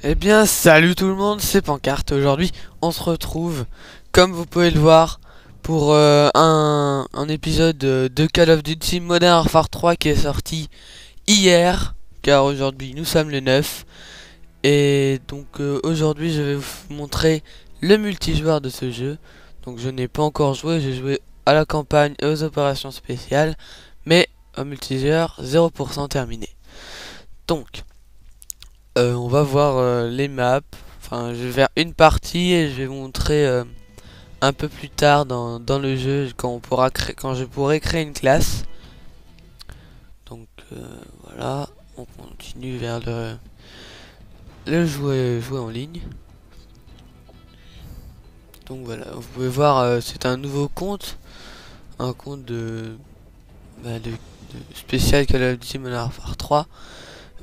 Eh bien, salut tout le monde, c'est Pancarte. Aujourd'hui, on se retrouve, comme vous pouvez le voir, pour un épisode de Call of Duty Modern Warfare 3 qui est sorti hier, car aujourd'hui nous sommes le 9. Et donc aujourd'hui, je vais vous montrer le multijoueur de ce jeu. Donc je n'ai pas encore joué, j'ai joué à la campagne et aux opérations spéciales, mais au multijoueur 0% terminé. Donc, on va voir les maps. Enfin, je vais faire une partie et je vais vous montrer un peu plus tard dans le jeu quand je pourrai créer une classe. Donc voilà, on continue vers le jouer en ligne. Donc voilà, vous pouvez voir, c'est un nouveau compte, un compte de spécial Call of Duty Modern Warfare 3.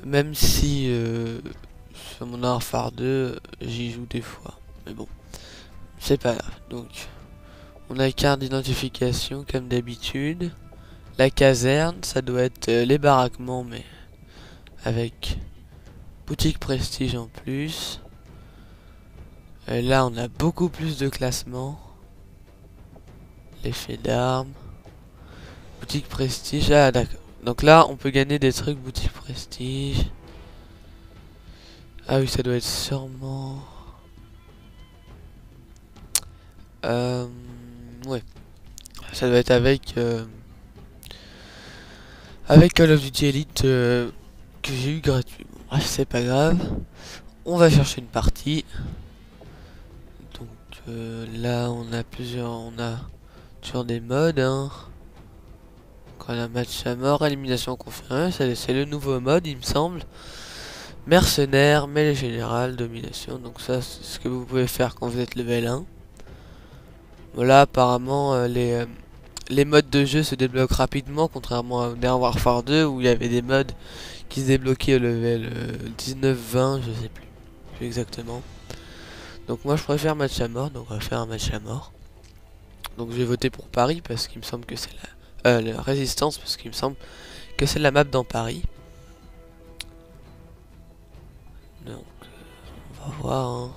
Même si sur Modern Warfare 2, j'y joue des fois. Mais bon, c'est pas grave. Donc, on a carte d'identification comme d'habitude. La caserne, ça doit être les baraquements, mais avec boutique prestige en plus. Là, on a beaucoup plus de classements. L'effet d'armes. Boutique prestige. Ah, d'accord. Donc là, on peut gagner des trucs boutique prestige. Ah oui, ça doit être sûrement... ouais. Ça doit être avec Call of Duty Elite que j'ai eu gratuit. Bon, bref, c'est pas grave. On va chercher une partie. Donc là, on a toujours des modes. Hein. Quand on a match à mort, élimination confirmée, c'est le nouveau mode, il me semble. Mercenaires, mêlée générale, domination. Donc ça, c'est ce que vous pouvez faire quand vous êtes level 1. Voilà, apparemment, les modes de jeu se débloquent rapidement, contrairement à Modern Warfare 2 où il y avait des modes qui se débloquaient au level 19-20, je sais plus exactement. Donc moi je préfère match à mort, donc on va faire un match à mort. Donc je vais voter pour Paris parce qu'il me semble que c'est la résistance, parce qu'il me semble que c'est la map dans Paris. Donc on va voir. Hein.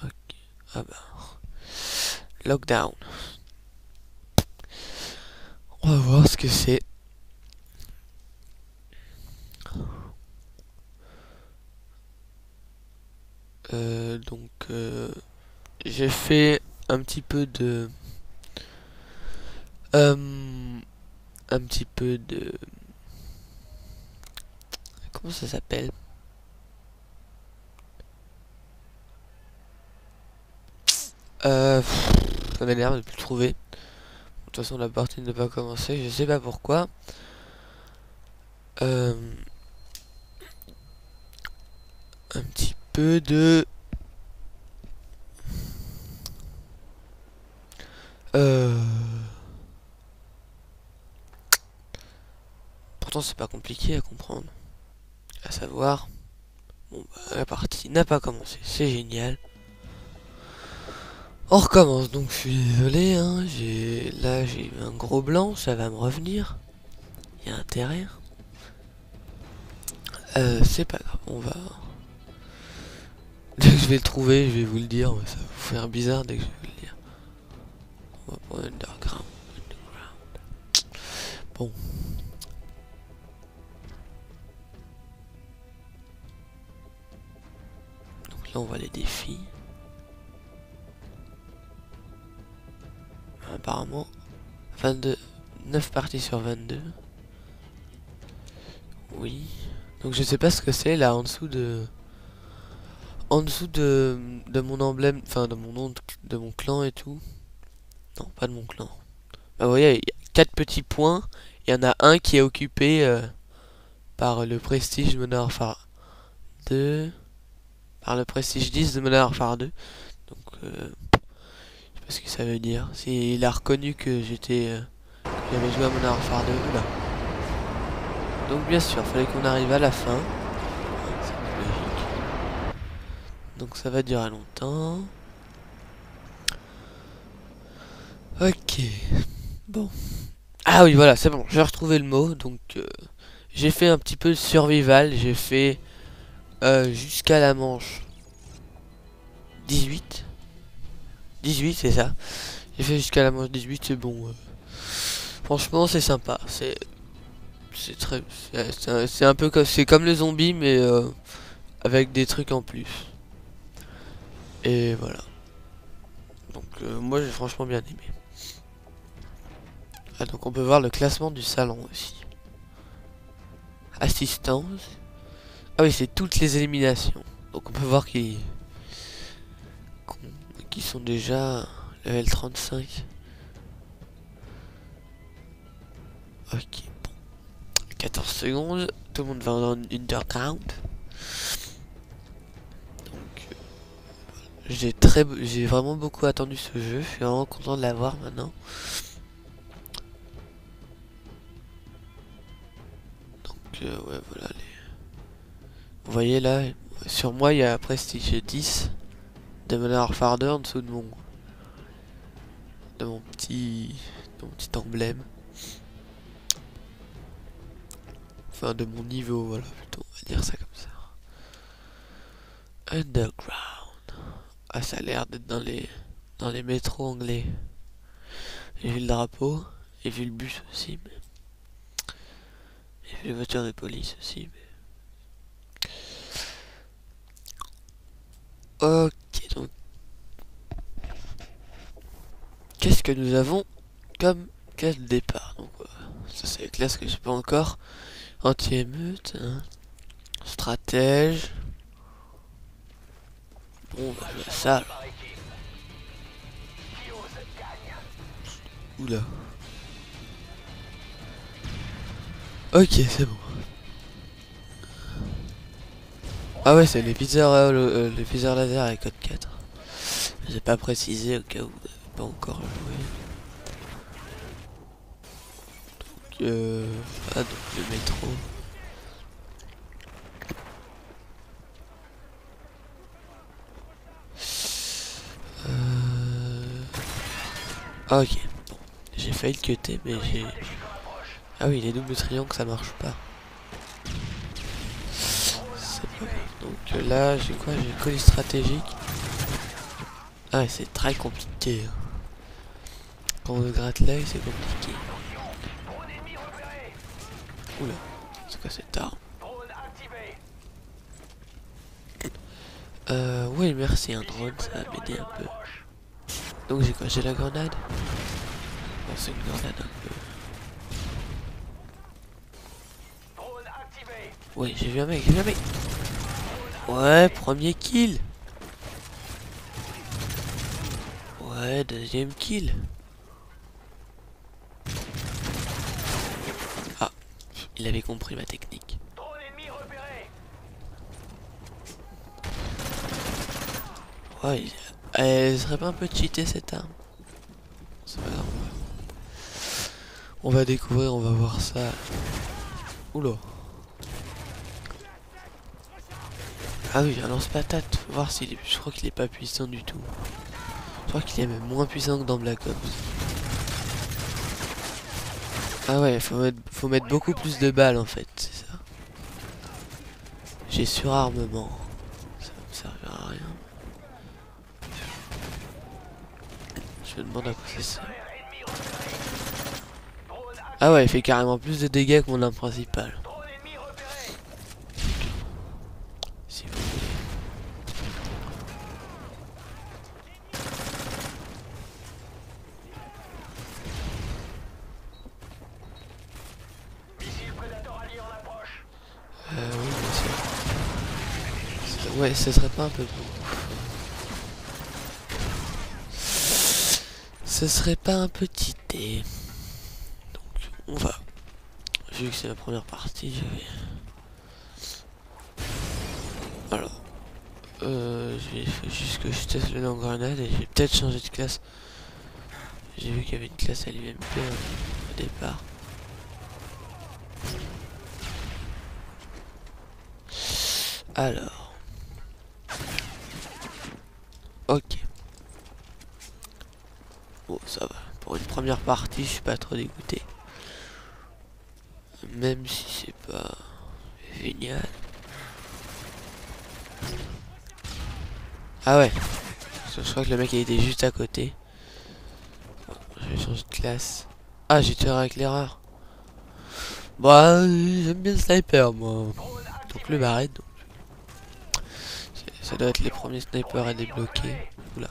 Ok. Ah bah. Lockdown. On va voir ce que c'est. Donc j'ai fait un petit peu de un petit peu de comment ça s'appelle, ça m'énerve de plus le trouver. De toute façon la partie ne pas commencer, je sais pas pourquoi. Un petit peu de pourtant c'est pas compliqué à comprendre. À savoir, bon bah, la partie n'a pas commencé, c'est génial. On recommence, donc je suis désolé, hein, là j'ai eu un gros blanc, ça va me revenir. Il y a intérêt. C'est pas grave, on va... Dès que je vais le trouver, je vais vous le dire, ça va vous faire bizarre dès que je vais vous le dire. On va prendre Underground. Bon. Donc là on voit les défis. Apparemment 22, 9 parties sur 22. Oui. Donc je sais pas ce que c'est là en dessous de mon emblème, enfin de mon nom de mon clan et tout. Non, pas de mon clan. Bah vous voyez, il y a 4 petits points. Il y en a un qui est occupé par le prestige de Modern Warfare 2. Par le prestige 10 de Modern Warfare 2. Donc je sais pas ce que ça veut dire. S'il a reconnu que j'avais joué à Modern Warfare 2. Oula. Donc bien sûr, il fallait qu'on arrive à la fin. C'est logique. Donc ça va durer longtemps. Ok. Bon. Ah oui, voilà, c'est bon. J'ai retrouvé le mot. Donc J'ai fait un petit peu de survival. J'ai fait jusqu'à la manche 18. 18 c'est ça. J'ai fait jusqu'à la manche 18, c'est bon. Franchement c'est sympa. C'est très... C'est un peu comme... C'est comme les zombies mais avec des trucs en plus. Et voilà. Donc moi j'ai franchement bien aimé. Ah donc on peut voir le classement du salon aussi. Assistance. Ah oui c'est toutes les éliminations. Donc on peut voir qu'ils sont déjà level 35. Ok bon. 14 secondes. Tout le monde va en underground. Donc j'ai vraiment beaucoup attendu ce jeu. Je suis vraiment content de l'avoir maintenant. Ouais voilà vous voyez là sur moi il y a Prestige 10 Demon Harfarder en dessous de mon petit emblème, enfin de mon niveau, voilà, plutôt on va dire ça comme ça. Underground. Ah ça a l'air d'être dans les métros anglais. J'ai vu le drapeau, j'ai vu le bus aussi, mais j'ai vu les voitures de police aussi, mais... Ok, donc qu'est-ce que nous avons comme classe de départ? Donc ça c'est la classe que j'ai pas encore. Anti-émeute, hein. Stratège. Bon bah je vois ça alors. Oula. Ok c'est bon. Ah ouais c'est les viseurs les viseurs laser avec code 4. J'ai pas précisé au cas où vous n'avez pas encore joué. Ah donc le métro. Ah ok. Bon. J'ai failli le cutter mais j'ai... Ah oui les doubles triangles ça marche pas. C'est pas grave. Donc là j'ai quoi? J'ai colis stratégique. Ah ouais, c'est très compliqué. Quand on gratte l'œil c'est compliqué. Oula. C'est quoi cette arme? Oui merci un drone ça va m'aider un peu. Donc j'ai quoi? J'ai la grenade? Non c'est une grenade un peu. Oui j'ai vu un mec, j'ai vu un mec. Ouais premier kill. Ouais deuxième kill. Ah il avait compris ma technique. Ouais elle serait pas un peu cheatée cette arme? C'est pas grave. On va découvrir, on va voir ça. Oula. Ah oui, un lance-patate. Faut voir s'il est... Je crois qu'il est pas puissant du tout. Je crois qu'il est même moins puissant que dans Black Ops. Ah ouais, faut mettre beaucoup plus de balles en fait, c'est ça. J'ai surarmement. Ça va me servir à rien. Je me demande à quoi ça sert. Ah ouais, il fait carrément plus de dégâts que mon arme principale. Si vous voulez. Oui, bien sûr. Ouais, ce serait pas un peu beaucoup. Ce serait pas un petit dé. Donc, on va. Vu que c'est la première partie, je vais. Alors. Il faut juste que je teste le lance-grenade et je vais peut-être changer de classe. J'ai vu qu'il y avait une classe à l'UMP au départ. Alors. Ok. Bon, ça va. Pour une première partie, je suis pas trop dégoûté. Même si c'est pas génial. Ah ouais. Je crois que le mec il était juste à côté. Bon, je vais changer de classe. Ah, j'ai tiré avec l'erreur. Bah, j'aime bien le sniper, moi. Donc le barrette. Donc. Ça doit être les premiers snipers à débloquer. Oula.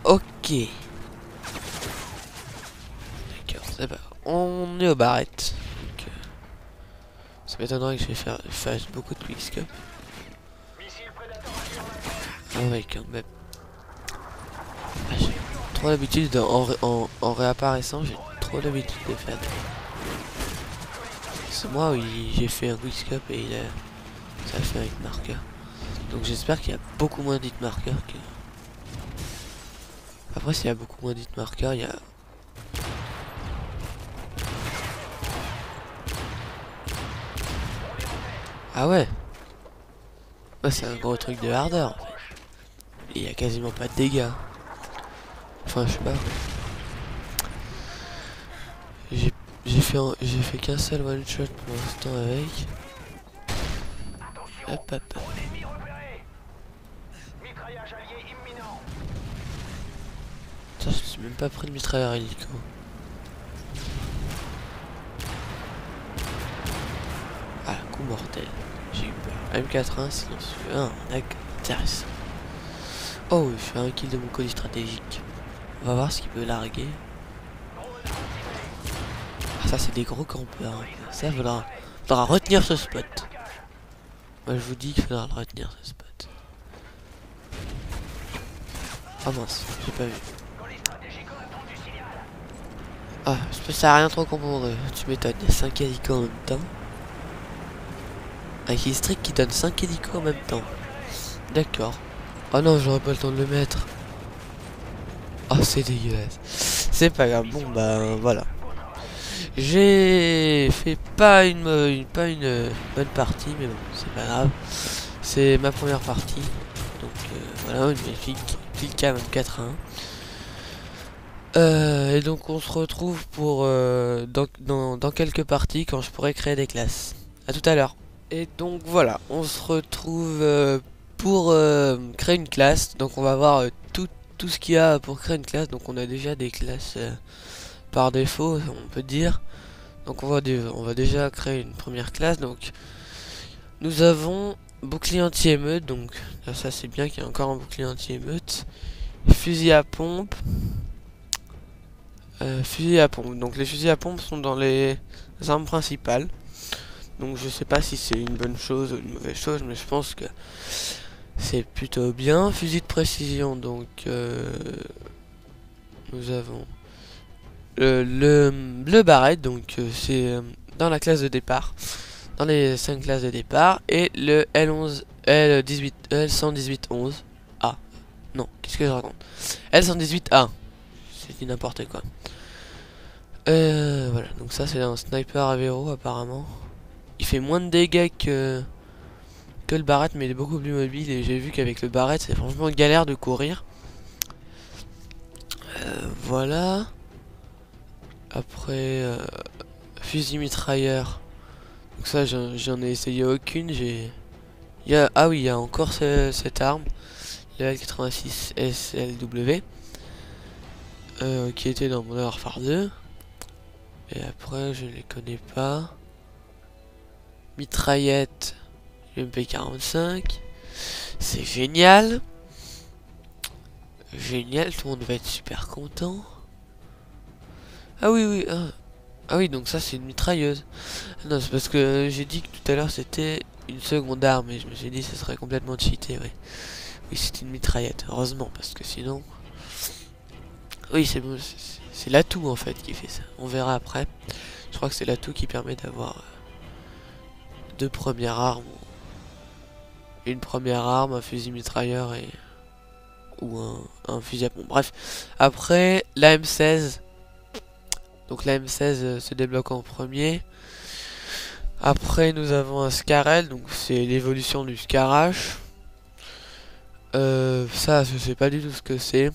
Ok. D'accord, ça va. On est au barrette. Donc, ça m'étonnerait que je fasse beaucoup de quickscope. Ah ouais, quand même. Ah, j'ai trop l'habitude en réapparaissant, j'ai trop l'habitude de faire. C'est moi où j'ai fait un quickscope et ça a fait un hit marker. Donc j'espère qu'il y a beaucoup moins d'hit marker que. Après, s'il y a beaucoup moins d'hit marker, il y a. Ah ouais. Ouais, c'est un gros truc de hardeur en fait. Et il y a quasiment pas de dégâts. Enfin, je sais pas. J'ai fait qu'un seul one shot pour l'instant avec. Hop hop hop. Ça, je suis même pas pris de mitrailleur hélico. Ah, coup mortel. J'ai eu peur. M4-1 silencieux. Ah, d'accord. Intéressant. Oh, je fais un kill de mon colis stratégique. On va voir ce qu'il peut larguer. Ah, ça, c'est des gros campeurs. Hein. Ça, faudra retenir ce spot. Moi, je vous dis qu'il faudra le retenir ce spot. Ah mince, j'ai pas vu. Ah, ça sert à rien trop comprendre. Tu m'étonnes, il y a 5 hélicos en même temps. Un killstreak qui donne 5 hélicos en même temps. D'accord. Oh non, j'aurais pas le temps de le mettre. Oh, c'est dégueulasse. C'est pas grave. Bon, bah voilà. J'ai fait pas une bonne partie, mais bon, c'est pas grave. C'est ma première partie. Donc voilà, une magnifique Pilka 24-1. Et donc on se retrouve pour dans quelques parties quand je pourrai créer des classes. À tout à l'heure. Et donc voilà, on se retrouve pour créer une classe. Donc on va voir tout ce qu'il y a pour créer une classe. Donc on a déjà des classes par défaut, on peut dire. Donc on va déjà créer une première classe. Donc nous avons bouclier anti-émeute. Donc ça c'est bien qu'il y ait encore un bouclier anti-émeute. Fusil à pompe. Fusil à pompe. Donc les fusils à pompe sont dans les armes principales. Donc je sais pas si c'est une bonne chose ou une mauvaise chose, mais je pense que c'est plutôt bien. Fusil de précision, donc nous avons le barrette, donc c'est dans la classe de départ, dans les 5 classes de départ, et le L11, L18, L118-11. Ah, non, qu'est-ce que je raconte? L118A, c'est dit n'importe quoi. Voilà, donc ça c'est un sniper Avero apparemment. Il fait moins de dégâts que le barrette, mais il est beaucoup plus mobile. Et j'ai vu qu'avec le barrette, c'est franchement galère de courir. Voilà. Après, fusil mitrailleur. Donc ça, j'en ai essayé aucune. Ah oui, il y a encore cette arme. Level 86 SLW. Qui était dans mon Warfare 2. Et après, je les connais pas. Mitraillette. MP45. C'est génial. Génial, tout le monde va être super content. Ah oui, oui. Ah oui, donc ça c'est une mitrailleuse. Non, c'est parce que j'ai dit que tout à l'heure c'était une seconde arme. Et je me suis dit que ce serait complètement cheaté, oui. Oui, c'est une mitraillette. Heureusement, parce que sinon... Oui, c'est bon. C'est l'atout en fait qui fait ça. On verra après. Je crois que c'est l'atout qui permet d'avoir deux premières armes. Une première arme, un fusil mitrailleur et ou un fusil à pompe. Bref, après la M16. Donc la M16 se débloque en premier. Après nous avons un Scarel, donc c'est l'évolution du Scarache. Ça je sais pas du tout ce que c'est.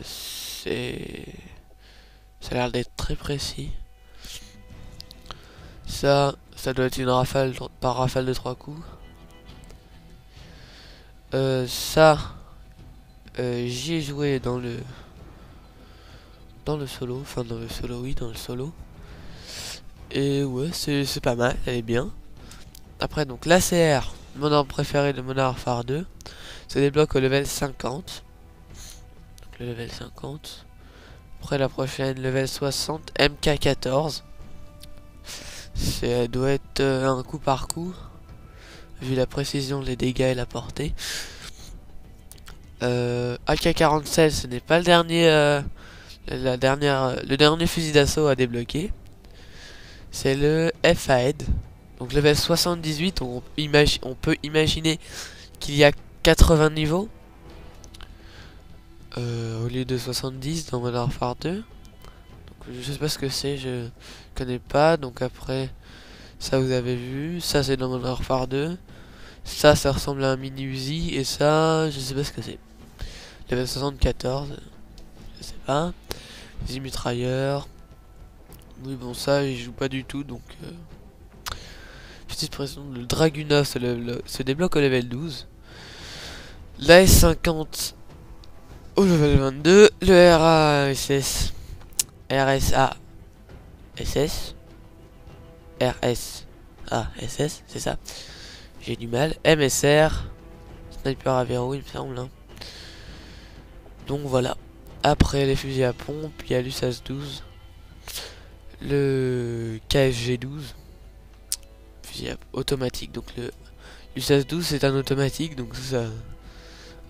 C'est... Ça a l'air d'être très précis. Ça doit être une rafale par rafale de 3 coups. J'y ai joué dans le solo, enfin dans le solo, oui, dans le solo. Et ouais, c'est pas mal, elle est bien. Après donc l'ACR, mon arme préférée de Modern Warfare 2, se débloque au level 50. Donc le level 50. Après la prochaine, level 60, MK14. Ça doit être un coup par coup, vu la précision, les dégâts et la portée. AK-47, ce n'est pas le dernier, le dernier fusil d'assaut à débloquer. C'est le FAED. Donc level 78, on peut imaginer qu'il y a 80 niveaux. Au lieu de 70 dans Modern Warfare 2. Donc, je sais pas ce que c'est, je connais pas. Donc après, ça vous avez vu. Ça c'est dans Modern Warfare 2. Ça ressemble à un mini Uzi. Et ça, je sais pas ce que c'est. Level 74, je sais pas. Les mitrailleurs. Oui bon ça j'y joue pas du tout donc petite pression. Le Dragunov se débloque au level 12. La S50 au level 22. Le RASS RSA SS RSASS, c'est ça. J'ai du mal. MSR Sniper à verrou il me semble hein. Donc voilà. Après les fusils à pompe, il y a l'USAS 12. Le KFG 12 fusil automatique. Donc le l'USAS 12 c'est un automatique, donc ça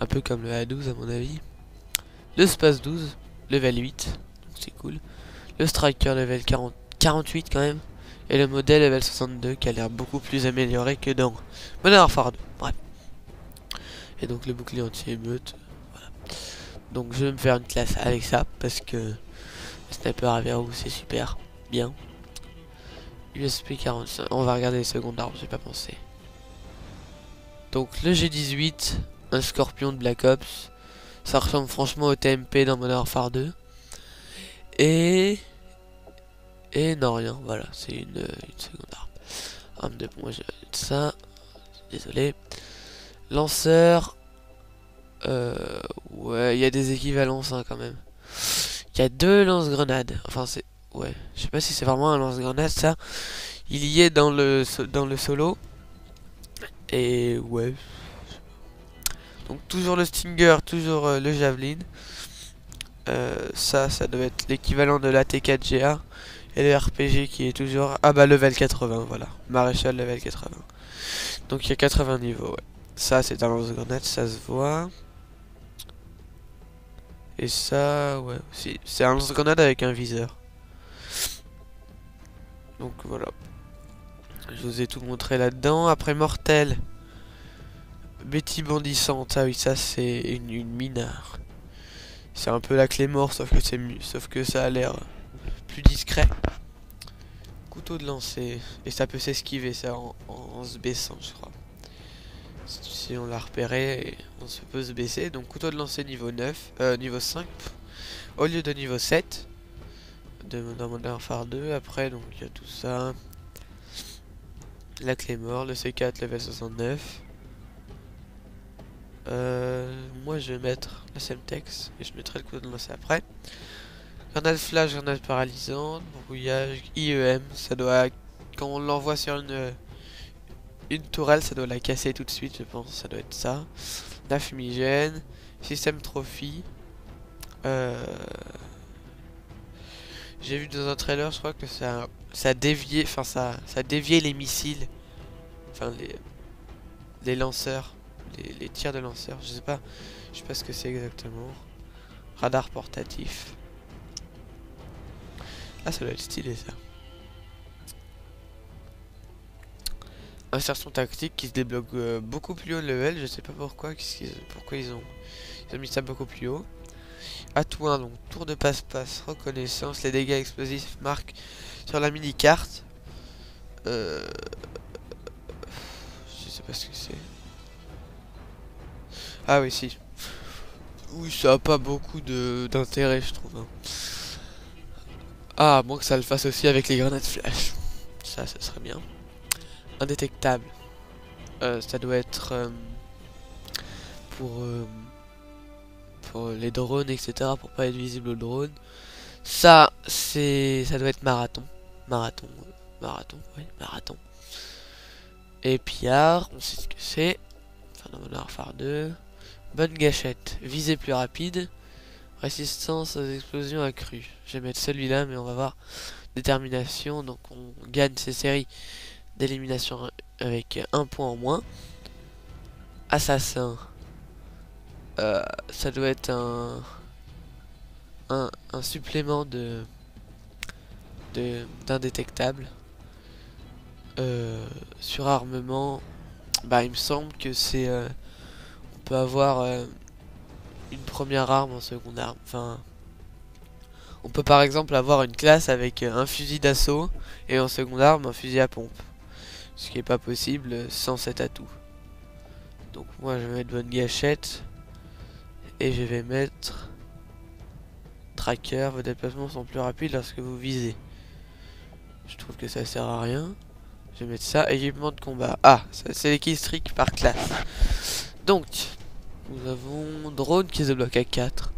un peu comme le A12 à mon avis. Le Space 12 level 8, donc c'est cool. Le Striker level 48 quand même. Et le modèle level 62 qui a l'air beaucoup plus amélioré que dans Modern Warfare 2. Bref. Et donc le bouclier anti-émeute. Voilà. Donc je vais me faire une classe avec ça parce que le sniper à verrou c'est super bien. USP 45. On va regarder les secondes armes, j'ai pas pensé. Donc le G18, un scorpion de Black Ops. Ça ressemble franchement au TMP dans Modern Warfare 2. Et non rien, voilà, c'est une seconde arme. Arme de moi, je vais mettre ça. Désolé. Lanceur. Ouais, il y a des équivalences hein, quand même. Il y a 2 lance-grenades. Enfin c'est. Ouais, je sais pas si c'est vraiment un lance-grenade ça. Il y est dans le solo. Et ouais. Donc toujours le Stinger, toujours le Javelin. Ça doit être l'équivalent de l'AT4GA. Et le RPG qui est toujours... Ah bah level 80, voilà. Maréchal level 80. Donc il y a 80 niveaux, ouais. Ça c'est un lance-grenade, ça se voit. Et ça, ouais, aussi. C'est un lance-grenade avec un viseur. Donc voilà. Je vous ai tout montré là-dedans. Après Mortel. Betty bondissante. Ah oui, ça c'est une mineur. C'est un peu la clé mort, sauf que ça a l'air plus discret. Couteau de lancer. Et ça peut s'esquiver ça en se baissant, je crois. Si on l'a repéré, on peut se baisser. Donc couteau de lancer niveau 9, niveau 5 au lieu de niveau 7 dans Modern Warfare 2. Après donc il y a tout ça. La clé mort, le C4 level 69. Moi je vais mettre la Semtex et je mettrai le couteau de lancer après. Grenade flash, grenade paralysante, brouillage, IEM, ça doit, quand on l'envoie sur une tourelle, ça doit la casser tout de suite, je pense, ça doit être ça. La fumigène, système trophy. J'ai vu dans un trailer, je crois que ça déviait, enfin ça déviait les missiles, enfin les lanceurs, les tirs de lanceurs, je sais pas ce que c'est exactement. Radar portatif. Ah, ça doit être stylé ça. Insertion tactique qui se débloque beaucoup plus haut de level, je sais pas pourquoi, pourquoi ils ont mis ça beaucoup plus haut. Atouin, donc tour de passe-passe, reconnaissance, les dégâts explosifs marquent sur la mini-carte. Je sais pas ce que c'est. Ah oui, si. Oui, ça a pas beaucoup d'intérêt, je trouve, hein. Ah, à moins que ça le fasse aussi avec les grenades flash. Ça serait bien. Indétectable. Ça doit être pour, pour les drones, etc. Pour pas être visible au drone. Ça doit être marathon. Marathon, oui, marathon. Et pillard, on sait ce que c'est. Phénoménal phare 2. Bonne gâchette. Visée plus rapide. Résistance aux explosions accrues. Je vais mettre celui-là, mais on va voir. Détermination, donc on gagne ces séries d'élimination avec un point en moins. Assassin. Ça doit être un supplément d'indétectable. Sur armement, bah il me semble que c'est on peut avoir une première arme en seconde arme. Enfin, on peut par exemple avoir une classe avec un fusil d'assaut et en seconde arme un fusil à pompe, ce qui est pas possible sans cet atout. Donc moi je vais mettre bonne gâchette et je vais mettre tracker. Vos déplacements sont plus rapides lorsque vous visez. Je trouve que ça sert à rien. Je vais mettre ça. Équipement de combat. Ah, c'est les killstreaks par classe. Donc, nous avons drone qui se débloque à 4.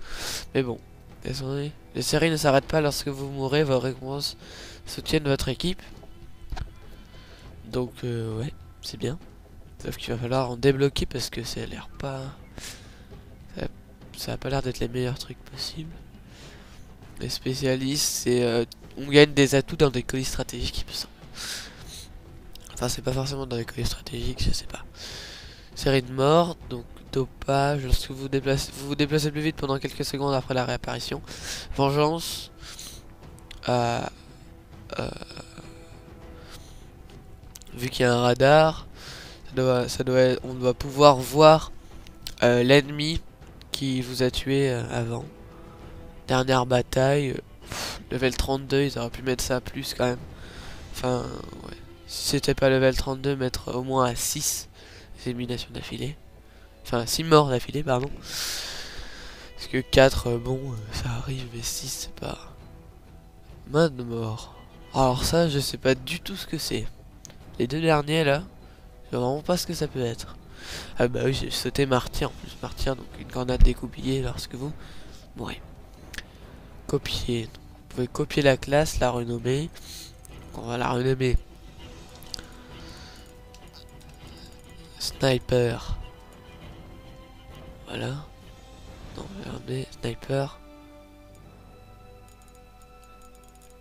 Mais bon, désolé. Les séries ne s'arrêtent pas lorsque vous mourrez. Vos récompenses soutiennent votre équipe. Donc, ouais, c'est bien. Sauf qu'il va falloir en débloquer parce que ça a l'air pas... Ça a pas l'air d'être les meilleurs trucs possibles. Les spécialistes, c'est... on gagne des atouts dans des colis stratégiques, il me semble. Enfin, c'est pas forcément dans les colis stratégiques, je sais pas. Série de mort, donc dopage, lorsque vous vous déplacez plus vite pendant quelques secondes après la réapparition. Vengeance. Vu qu'il y a un radar, on doit pouvoir voir l'ennemi qui vous a tué avant. Dernière bataille, level 32, ils auraient pu mettre ça à plus quand même. Enfin, ouais. Si c'était pas level 32, mettre au moins à 6 éliminations d'affilée. Enfin, 6 morts d'affilée, pardon. Parce que 4, bon, ça arrive, mais 6, c'est pas... Mode mort. Alors ça, je sais pas du tout ce que c'est. Les deux derniers, là, je sais vraiment pas ce que ça peut être. Ah bah oui, j'ai sauté martyr, en plus martyr, donc une grenade découpillée lorsque vous mourrez. Copier. Donc, vous pouvez copier la classe, la renommer. On va la renommer Sniper. Voilà. Non, regardez, Sniper.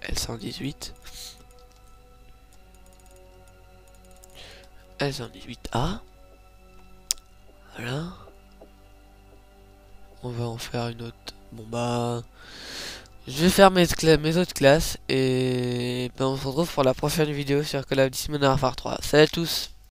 L118. L118A. Voilà. On va en faire une autre. Bon bah... Je vais faire mes autres classes et ben, on se retrouve pour la prochaine vidéo sur Call of Duty Modern Warfare 3. Salut à tous.